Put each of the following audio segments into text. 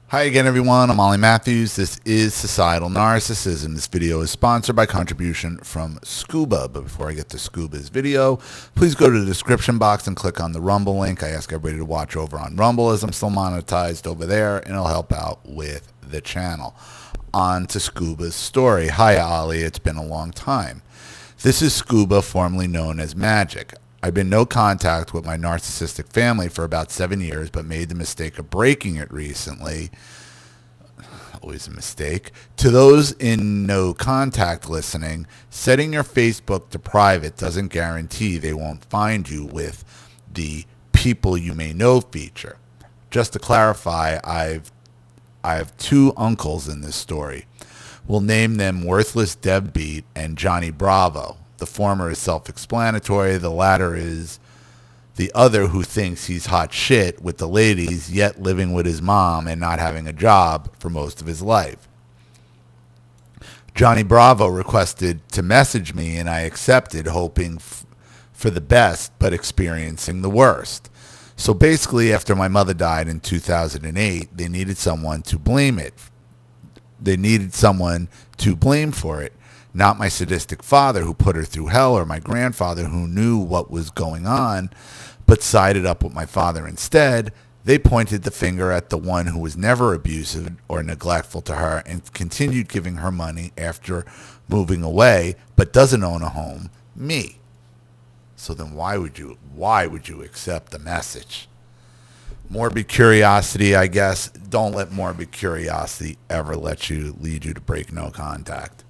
Hi again, everyone. I'm Ollie Matthews. This is Societal Narcissism. This video is sponsored by contribution from Scuba. But before I get to Scuba's video, please go to the description box and click on the Rumble link. I ask everybody to watch over on Rumble as I'm still monetized over there, and it'll help out with the channel. On to Scuba's story. Hi, Ollie. It's been a long time. This is Scuba, formerly known as Magic. I've been no contact with my narcissistic family for about 7 years, but made the mistake of breaking it recently. Always a mistake. To those in no contact listening, setting your Facebook to private doesn't guarantee they won't find you with the people you may know feature. Just to clarify, I have two uncles in this story. We'll name them Worthless Deadbeat and Johnny Bravo. The former is self-explanatory. The latter is the other who thinks he's hot shit with the ladies, yet living with his mom and not having a job for most of his life. Johnny Bravo requested to message me, and I accepted, hoping for the best, but experiencing the worst. So basically, after my mother died in 2008, they needed someone to blame it. They needed someone to blame for it. Not my sadistic father who put her through hell, or my grandfather who knew what was going on but sided up with my father instead. They pointed the finger at the one who was never abusive or neglectful to her and continued giving her money after moving away but doesn't own a home, me. So then why would you accept the message? Morbid curiosity, I guess. Don't let morbid curiosity ever lead you to break no contact.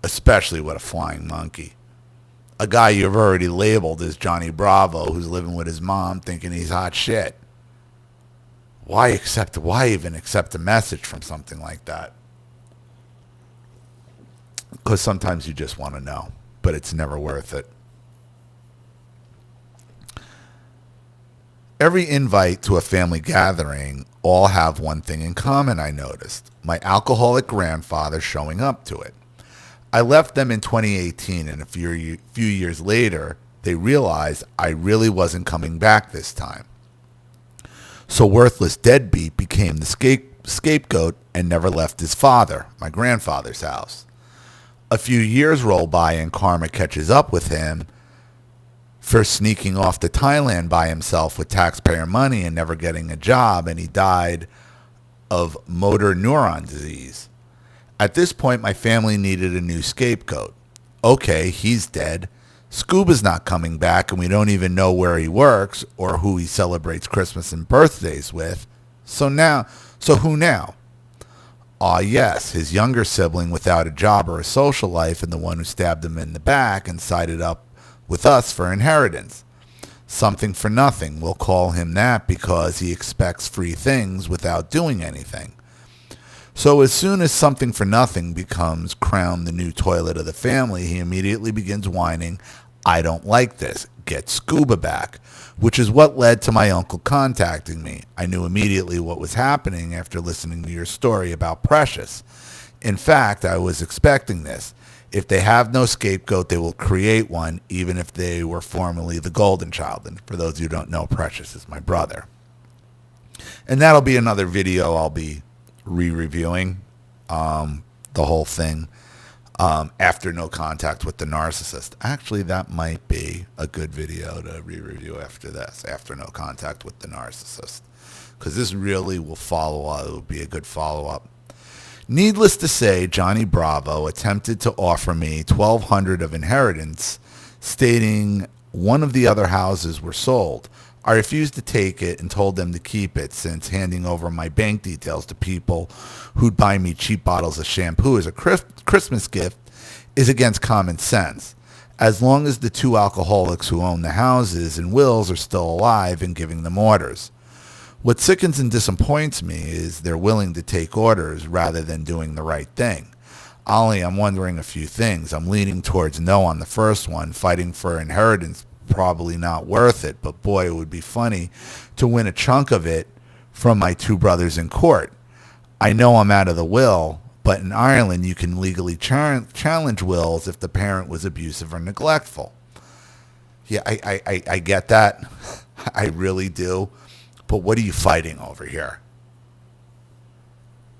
Especially with a flying monkey. A guy you've already labeled as Johnny Bravo who's living with his mom thinking he's hot shit. Why even accept a message from something like that? Because sometimes you just want to know, but it's never worth it. Every invite to a family gathering all have one thing in common, I noticed. My alcoholic grandfather showing up to it. I left them in 2018, and a few years later, they realized I really wasn't coming back this time. So Worthless Deadbeat became the scapegoat and never left his father, my grandfather's house. A few years roll by and karma catches up with him for sneaking off to Thailand by himself with taxpayer money and never getting a job, and he died of motor neuron disease. At this point, my family needed a new scapegoat. Okay, he's dead. Scuba's not coming back, and we don't even know where he works or who he celebrates Christmas and birthdays with. So who now? Ah, yes, his younger sibling without a job or a social life, and the one who stabbed him in the back and sided up with us for inheritance. Something for nothing. We'll call him that because he expects free things without doing anything. So as soon as something for nothing becomes crowned the new toilet of the family, he immediately begins whining, I don't like this, get Scuba back, which is what led to my uncle contacting me. I knew immediately what was happening after listening to your story about Precious. In fact, I was expecting this. If they have no scapegoat, they will create one, even if they were formerly the golden child. And for those who don't know, Precious is my brother. And that'll be another video I'll be re-reviewing the whole thing after No Contact with the Narcissist. Actually, that might be a good video to re-review after this, after No Contact with the Narcissist, because this really will follow up. It will be a good follow-up. Needless to say, Johnny Bravo attempted to offer me $1,200 of inheritance, stating one of the other houses were sold. I refused to take it and told them to keep it, since handing over my bank details to people who'd buy me cheap bottles of shampoo as a Christmas gift is against common sense, as long as the two alcoholics who own the houses and wills are still alive and giving them orders. What sickens and disappoints me is they're willing to take orders rather than doing the right thing. Ollie, I'm wondering a few things. I'm leaning towards no on the first one. Fighting for inheritance, probably not worth it, but boy, it would be funny to win a chunk of it from my two brothers in court. I know I'm out of the will, but in Ireland you can legally challenge wills if the parent was abusive or neglectful. Yeah, I get that. I really do. But what are you fighting over here?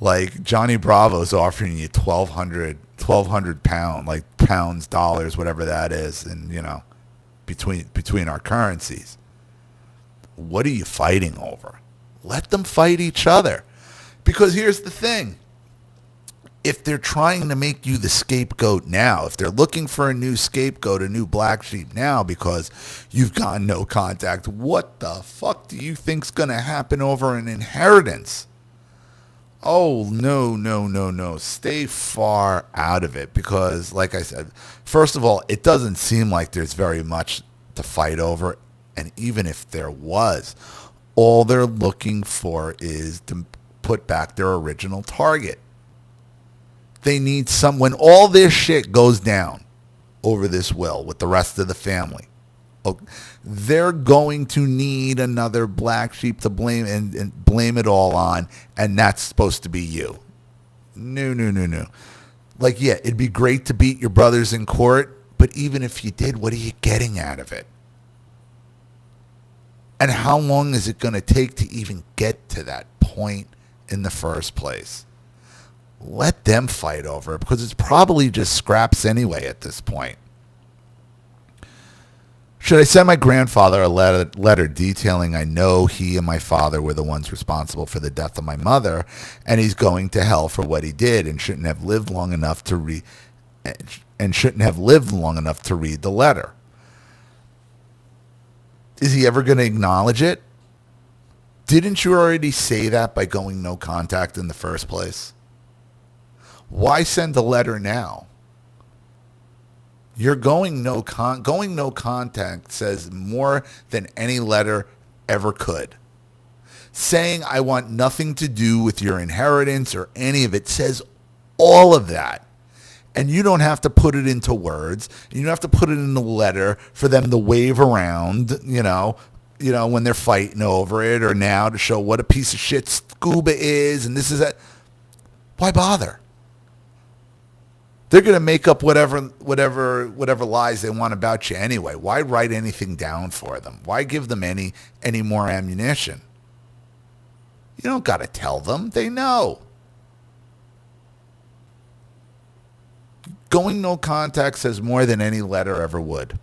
Like Johnny Bravo's offering you 1,200 pound, like pounds, dollars, whatever that is, and between our currencies. What are you fighting over? Let them fight each other. Because here's the thing. If they're trying to make you the scapegoat now, if they're looking for a new scapegoat, a new black sheep now because you've gotten no contact, what the fuck do you think's going to happen over an inheritance? Oh, no, no, no, no. Stay far out of it because, like I said, first of all, it doesn't seem like there's very much to fight over. And even if there was, all they're looking for is to put back their original target. They need when all this shit goes down over this will with the rest of the family, they're going to need another black sheep to blame and blame it all on, and that's supposed to be you. No, no, no, no. Like, yeah, it'd be great to beat your brothers in court, but even if you did, what are you getting out of it? And how long is it going to take to even get to that point in the first place? Let them fight over it because it's probably just scraps anyway at this point. Should I send my grandfather a letter detailing I know he and my father were the ones responsible for the death of my mother, and he's going to hell for what he did and shouldn't have lived long enough to read the letter? Is he ever going to acknowledge it? Didn't you already say that by going no contact in the first place? Why send a letter now? You're going no contact says more than any letter ever could. Saying I want nothing to do with your inheritance or any of it says all of that. And you don't have to put it into words. You don't have to put it in a letter for them to wave around, when they're fighting over it, or now to show what a piece of shit Scuba is and this is that. Why bother? They're going to make up whatever lies they want about you anyway. Why write anything down for them? Why give them any more ammunition? You don't got to tell them. They know. Going no contact says more than any letter ever would.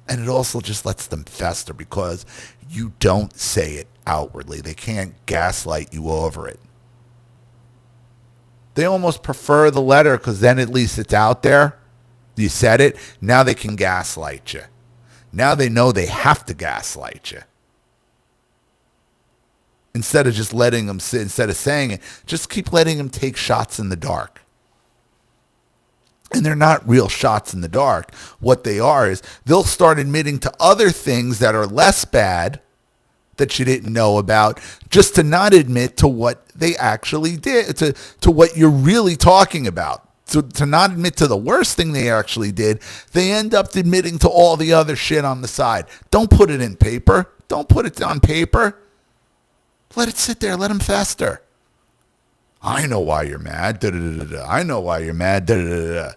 And it also just lets them fester because you don't say it outwardly. They can't gaslight you over it. They almost prefer the letter because then at least it's out there. You said it. Now they can gaslight you. Now they know they have to gaslight you. Instead of just letting them sit, instead of saying it, just keep letting them take shots in the dark. And they're not real shots in the dark. What they are is they'll start admitting to other things that are less bad that you didn't know about, just to not admit to what they actually did, to what you're really talking about. To not admit to the worst thing they actually did, they end up admitting to all the other shit on the side. Don't put it in paper. Don't put it on paper. Let it sit there. Let them fester. I know why you're mad. Da-da-da-da-da. I know why you're mad. Da-da-da-da-da.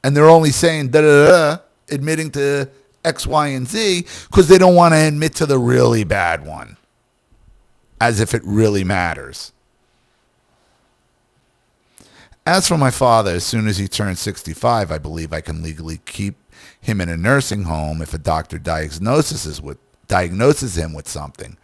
And they're only saying da-da-da-da, admitting to X, Y, and Z because they don't want to admit to the really bad one. As if it really matters. As for my father, as soon as he turns 65, I believe I can legally keep him in a nursing home if a doctor diagnoses him with something.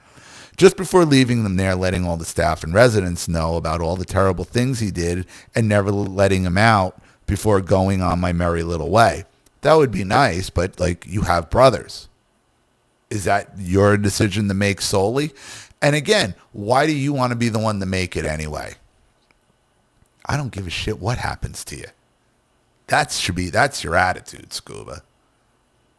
Just before leaving them there, letting all the staff and residents know about all the terrible things he did and never letting him out before going on my merry little way. That would be nice, but you have brothers. Is that your decision to make solely? And again, why do you want to be the one to make it anyway? I don't give a shit what happens to you. That's your attitude, Scuba.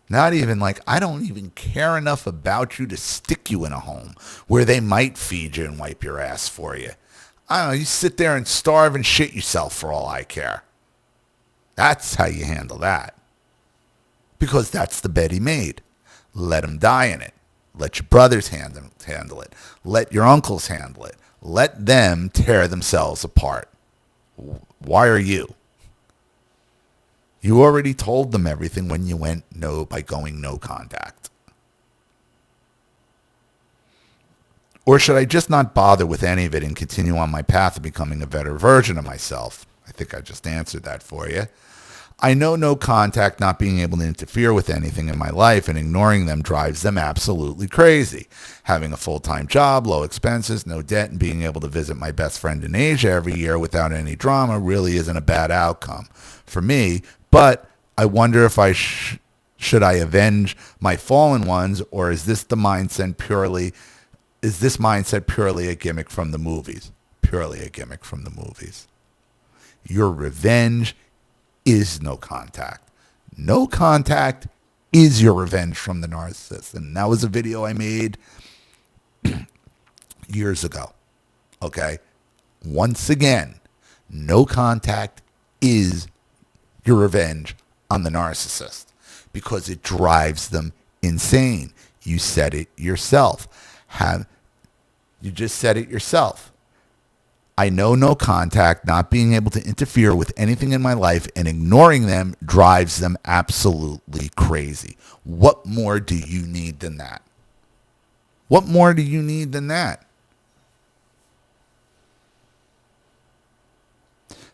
Not even I don't even care enough about you to stick you in a home where they might feed you and wipe your ass for you. I don't know, you sit there and starve and shit yourself for all I care. That's how you handle that. Because that's the bed he made. Let him die in it. Let your brothers handle it. Let your uncles handle it. Let them tear themselves apart. Why are you? You already told them everything when you went no by going no contact. Or should I just not bother with any of it and continue on my path of becoming a better version of myself? I think I just answered that for you. I know no contact, not being able to interfere with anything in my life and ignoring them drives them absolutely crazy. Having a full-time job, low expenses, no debt, and being able to visit my best friend in Asia every year without any drama really isn't a bad outcome for me, but I wonder if should I avenge my fallen ones, or is this mindset purely a gimmick from the movies? Purely a gimmick from the movies. Your revenge is no contact. No contact is your revenge from the narcissist. And that was a video I made years ago. Okay? Once again, no contact is your revenge on the narcissist because it drives them insane. You said it yourself. You just said it yourself. I know no contact, not being able to interfere with anything in my life and ignoring them drives them absolutely crazy. What more do you need than that? What more do you need than that?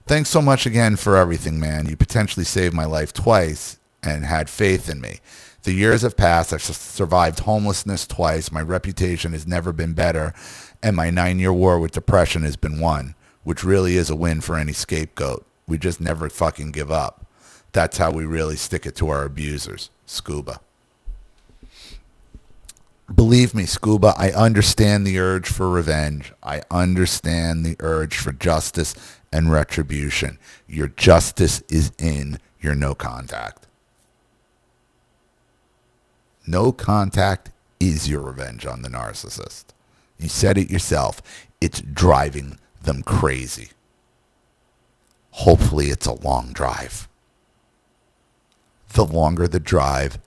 Thanks so much again for everything, man. You potentially saved my life twice and had faith in me. The years have passed. I've survived homelessness twice. My reputation has never been better. And my 9-year war with depression has been won, which really is a win for any scapegoat. We just never fucking give up. That's how we really stick it to our abusers. Scuba. Believe me, Scuba, I understand the urge for revenge. I understand the urge for justice and retribution. Your justice is in your no contact. No contact is your revenge on the narcissist. You said it yourself. It's driving them crazy. Hopefully it's a long drive. The longer the drive,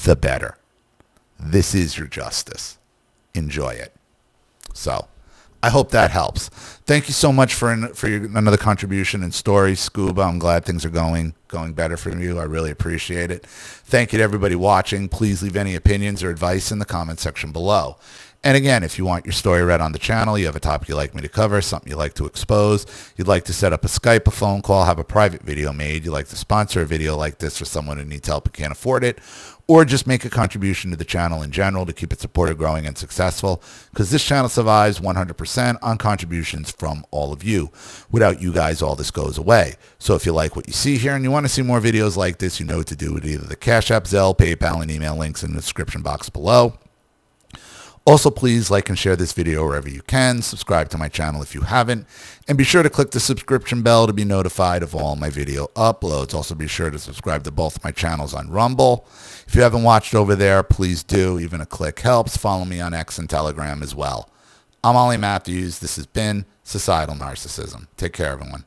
the better. This is your justice. Enjoy it. So, I hope that helps. Thank you so much for another contribution and story, Scuba. I'm glad things are going better for you. I really appreciate it. Thank you to everybody watching. Please leave any opinions or advice in the comment section below. And again, if you want your story read on the channel, you have a topic you'd like me to cover, something you'd like to expose, you'd like to set up a Skype, a phone call, have a private video made, you'd like to sponsor a video like this for someone who needs help and can't afford it, or just make a contribution to the channel in general to keep it supported, growing, and successful, because this channel survives 100% on contributions from all of you. Without you guys, all this goes away. So if you like what you see here and you want to see more videos like this, you know what to do with either the Cash App, Zelle, PayPal, and email links in the description box below. Also, please like and share this video wherever you can. Subscribe to my channel if you haven't. And be sure to click the subscription bell to be notified of all my video uploads. Also, be sure to subscribe to both my channels on Rumble. If you haven't watched over there, please do. Even a click helps. Follow me on X and Telegram as well. I'm Ollie Matthews. This has been Societal Narcissism. Take care, everyone.